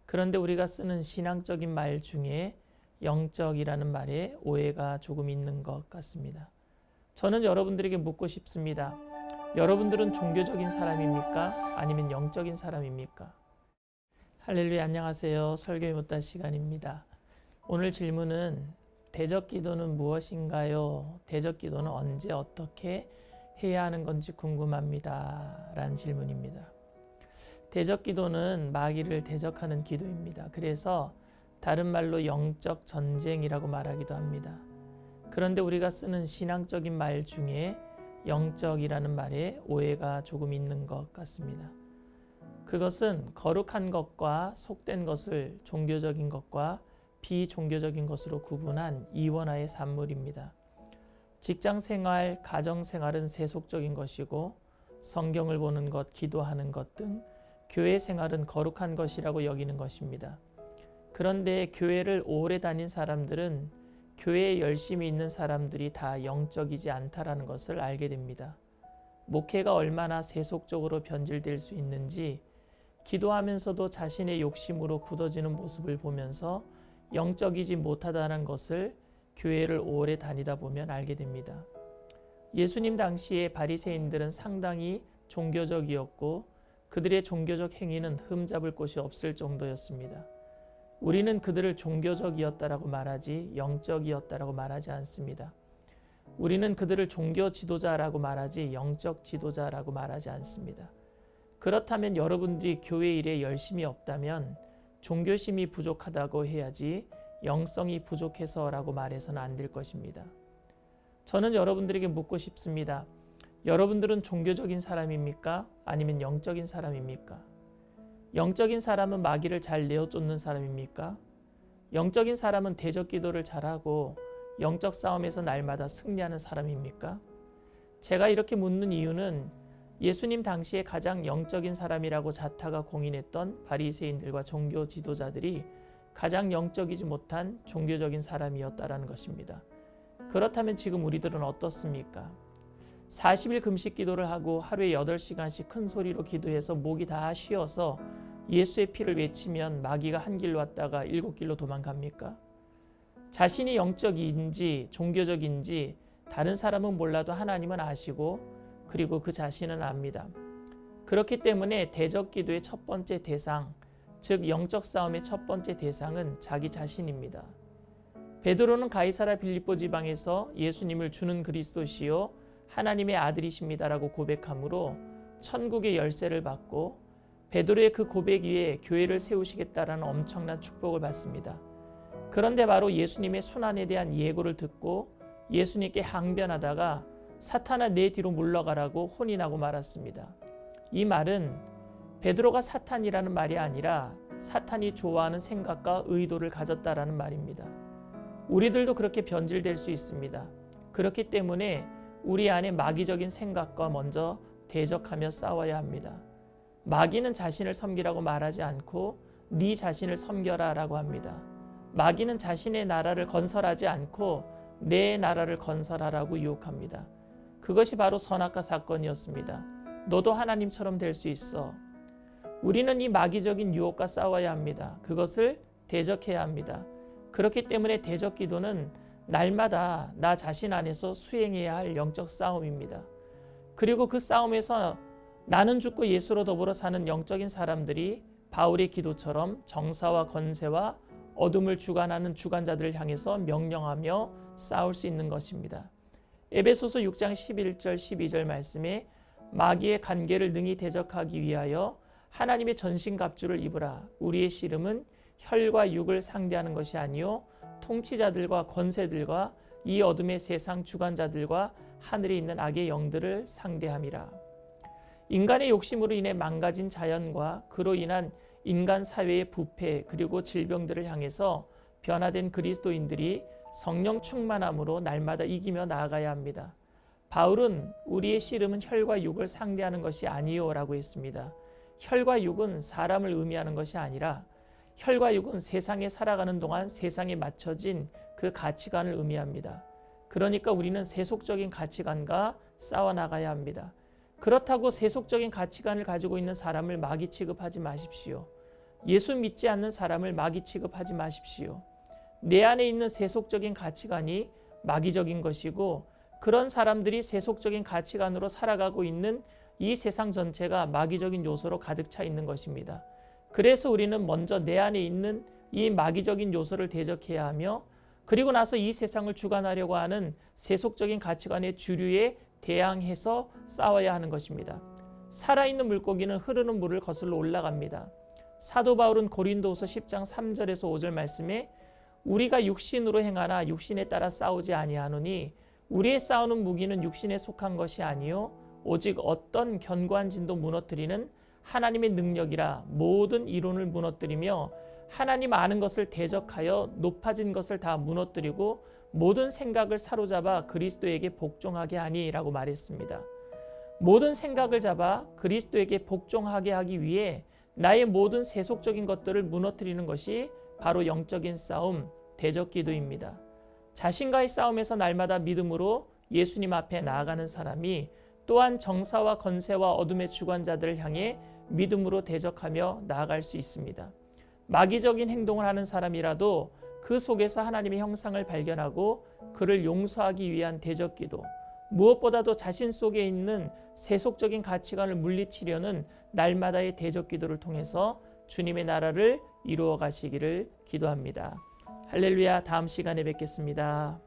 그런데 우리가 쓰는 신앙적인 말 중에 영적이라는 말에 오해가 조금 있는 것 같습니다. 저는 여러분들에게 묻고 싶습니다. 여러분들은 종교적인 사람입니까? 아니면 영적인 사람입니까? 할렐루야, 안녕하세요. 설교의 묻다 시간입니다. 오늘 질문은 대적기도는 무엇인가요? 대적기도는 언제 어떻게 해야 하는 건지 궁금합니다. 라는 질문입니다. 대적기도는 마귀를 대적하는 기도입니다. 그래서 다른 말로 영적 전쟁이라고 말하기도 합니다. 그런데 우리가 쓰는 신앙적인 말 중에 영적이라는 말에 오해가 조금 있는 것 같습니다. 그것은 거룩한 것과 속된 것을 종교적인 것과 비종교적인 것으로 구분한 이원화의 산물입니다. 직장생활, 가정생활은 세속적인 것이고 성경을 보는 것, 기도하는 것 등 교회 생활은 거룩한 것이라고 여기는 것입니다. 그런데 교회를 오래 다닌 사람들은 교회에 열심히 있는 사람들이 다 영적이지 않다라는 것을 알게 됩니다. 목회가 얼마나 세속적으로 변질될 수 있는지 기도하면서도 자신의 욕심으로 굳어지는 모습을 보면서 영적이지 못하다는 것을 교회를 오래 다니다 보면 알게 됩니다. 예수님 당시에 바리새인들은 상당히 종교적이었고 그들의 종교적 행위는 흠잡을 곳이 없을 정도였습니다. 우리는 그들을 종교적이었다라고 말하지 영적이었다라고 말하지 않습니다. 우리는 그들을 종교 지도자라고 말하지 영적 지도자라고 말하지 않습니다. 그렇다면 여러분들이 교회 일에 열심이 없다면 종교심이 부족하다고 해야지 영성이 부족해서라고 말해서는 안 될 것입니다. 저는 여러분들에게 묻고 싶습니다. 여러분들은 종교적인 사람입니까? 아니면 영적인 사람입니까? 영적인 사람은 마귀를 잘 내어쫓는 사람입니까? 영적인 사람은 대적 기도를 잘하고 영적 싸움에서 날마다 승리하는 사람입니까? 제가 이렇게 묻는 이유는 예수님 당시에 가장 영적인 사람이라고 자타가 공인했던 바리새인들과 종교 지도자들이 가장 영적이지 못한 종교적인 사람이었다라는 것입니다. 그렇다면 지금 우리들은 어떻습니까? 40일 금식 기도를 하고 하루에 8시간씩 큰 소리로 기도해서 목이 다 쉬어서 예수의 피를 외치면 마귀가 한 길로 왔다가 7길로 도망갑니까? 자신이 영적인지 종교적인지 다른 사람은 몰라도 하나님은 아시고 그리고 그 자신은 압니다. 그렇기 때문에 대적 기도의 첫 번째 대상, 즉 영적 싸움의 첫 번째 대상은 자기 자신입니다. 베드로는 가이사랴 빌립보 지방에서 예수님을 주는 그리스도시요 하나님의 아들이십니다라고 고백함으로 천국의 열쇠를 받고 베드로의 그 고백 위에 교회를 세우시겠다라는 엄청난 축복을 받습니다. 그런데 바로 예수님의 순환에 대한 예고를 듣고 예수님께 항변하다가 사탄아 내 뒤로 물러가라고 혼이 나고 말았습니다. 이 말은 베드로가 사탄이라는 말이 아니라 사탄이 좋아하는 생각과 의도를 가졌다라는 말입니다. 우리들도 그렇게 변질될 수 있습니다. 그렇기 때문에 우리 안에 마귀적인 생각과 먼저 대적하며 싸워야 합니다. 마귀는 자신을 섬기라고 말하지 않고 네 자신을 섬겨라 라고 합니다. 마귀는 자신의 나라를 건설하지 않고 내 나라를 건설하라고 유혹합니다. 그것이 바로 선악과 사건이었습니다. 너도 하나님처럼 될 수 있어. 우리는 이 마귀적인 유혹과 싸워야 합니다. 그것을 대적해야 합니다. 그렇기 때문에 대적 기도는 날마다 나 자신 안에서 수행해야 할 영적 싸움입니다. 그리고 그 싸움에서 나는 죽고 예수로 더불어 사는 영적인 사람들이 바울의 기도처럼 정사와 권세와 어둠을 주관하는 주관자들을 향해서 명령하며 싸울 수 있는 것입니다. 에베소서 6장 11절 12절 말씀에 마귀의 관계를 능히 대적하기 위하여 하나님의 전신갑주를 입으라. 우리의 씨름은 혈과 육을 상대하는 것이 아니요 통치자들과 권세들과 이 어둠의 세상 주관자들과 하늘에 있는 악의 영들을 상대함이라. 인간의 욕심으로 인해 망가진 자연과 그로 인한 인간 사회의 부패 그리고 질병들을 향해서 변화된 그리스도인들이 성령 충만함으로 날마다 이기며 나아가야 합니다. 바울은 우리의 씨름은 혈과 육을 상대하는 것이 아니요 라고 했습니다. 혈과 육은 사람을 의미하는 것이 아니라 혈과 육은 세상에 살아가는 동안 세상에 맞춰진 그 가치관을 의미합니다. 그러니까 우리는 세속적인 가치관과 싸워나가야 합니다. 그렇다고 세속적인 가치관을 가지고 있는 사람을 마귀 취급하지 마십시오. 예수 믿지 않는 사람을 마귀 취급하지 마십시오. 내 안에 있는 세속적인 가치관이 마귀적인 것이고 그런 사람들이 세속적인 가치관으로 살아가고 있는 이 세상 전체가 마귀적인 요소로 가득 차 있는 것입니다. 그래서 우리는 먼저 내 안에 있는 이 마귀적인 요소를 대적해야 하며 그리고 나서 이 세상을 주관하려고 하는 세속적인 가치관의 주류에 대항해서 싸워야 하는 것입니다. 살아있는 물고기는 흐르는 물을 거슬러 올라갑니다. 사도 바울은 고린도후서 10장 3절에서 5절 말씀에 우리가 육신으로 행하나 육신에 따라 싸우지 아니하노니 우리의 싸우는 무기는 육신에 속한 것이 아니요 오직 어떤 견고한 진도 무너뜨리는 하나님의 능력이라 모든 이론을 무너뜨리며 하나님 아는 것을 대적하여 높아진 것을 다 무너뜨리고 모든 생각을 사로잡아 그리스도에게 복종하게 하니라고 말했습니다. 모든 생각을 잡아 그리스도에게 복종하게 하기 위해 나의 모든 세속적인 것들을 무너뜨리는 것이 바로 영적인 싸움, 대적기도입니다. 자신과의 싸움에서 날마다 믿음으로 예수님 앞에 나아가는 사람이 또한 정사와 건세와 어둠의 주관자들을 향해 믿음으로 대적하며 나아갈 수 있습니다. 마귀적인 행동을 하는 사람이라도 그 속에서 하나님의 형상을 발견하고 그를 용서하기 위한 대적기도, 무엇보다도 자신 속에 있는 세속적인 가치관을 물리치려는 날마다의 대적기도를 통해서 주님의 나라를 이루어 가시기를 기도합니다. 할렐루야. 다음 시간에 뵙겠습니다.